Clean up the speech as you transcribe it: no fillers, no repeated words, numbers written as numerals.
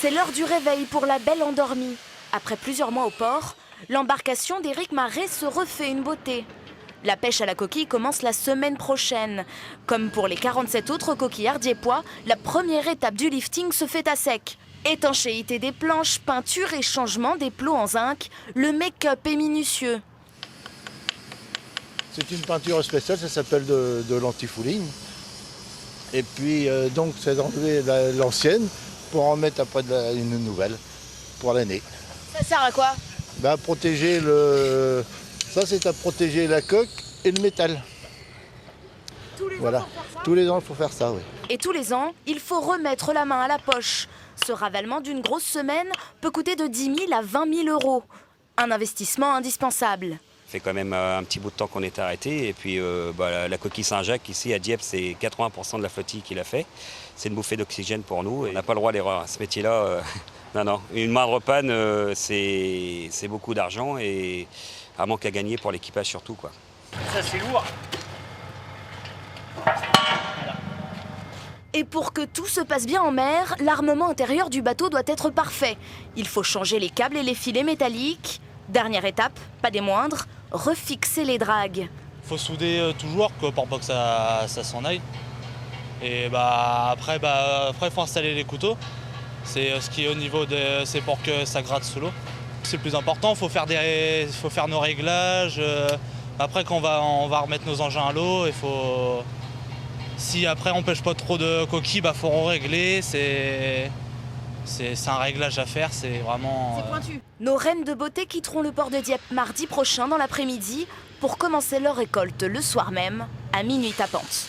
C'est l'heure du réveil pour la belle endormie. Après plusieurs mois au port, l'embarcation d'Éric Marais se refait une beauté. La pêche à la coquille commence la semaine prochaine. Comme pour les 47 autres coquillards diepois, la première étape du lifting se fait à sec. Étanchéité des planches, peinture et changement des plots en zinc, le make-up est minutieux. C'est une peinture spéciale, ça s'appelle de l'antifouling. Et puis donc c'est d'enlever l'ancienne pour en mettre après une nouvelle pour l'année. Ça sert à quoi? Protéger le... Ça c'est à protéger la coque et le métal. Tous les Voilà. ans, pour faire ça. Tous les ans il faut faire ça, oui. Et tous les ans, il faut remettre la main à la poche. Ce ravalement d'une grosse semaine peut coûter de 10 000 à 20 000 euros. Un investissement indispensable. Ça fait quand même un petit bout de temps qu'on est arrêté. Et puis la coquille Saint-Jacques, ici à Dieppe, c'est 80% de la flottille qui l'a fait. C'est une bouffée d'oxygène pour nous. Et on n'a pas le droit à l'erreur. Ce métier-là, non. Une moindre panne, c'est beaucoup d'argent et un manque à gagner pour l'équipage surtout, quoi. Ça, c'est lourd. Et pour que tout se passe bien en mer, l'armement intérieur du bateau doit être parfait. Il faut changer les câbles et les filets métalliques. Dernière étape, pas des moindres, refixer les dragues. Il faut souder toujours pour pas que ça s'en aille. Et après, il faut installer les couteaux. C'est ce qui est au niveau c'est pour que ça gratte sous l'eau. C'est le plus important, il faut faire nos réglages. Après, quand on va remettre nos engins à l'eau, si après on pêche pas trop de coquilles, faut régler. C'est un réglage à faire, c'est vraiment... C'est pointu. Nos reines de beauté quitteront le port de Dieppe mardi prochain dans l'après-midi pour commencer leur récolte le soir même, à minuit tapante.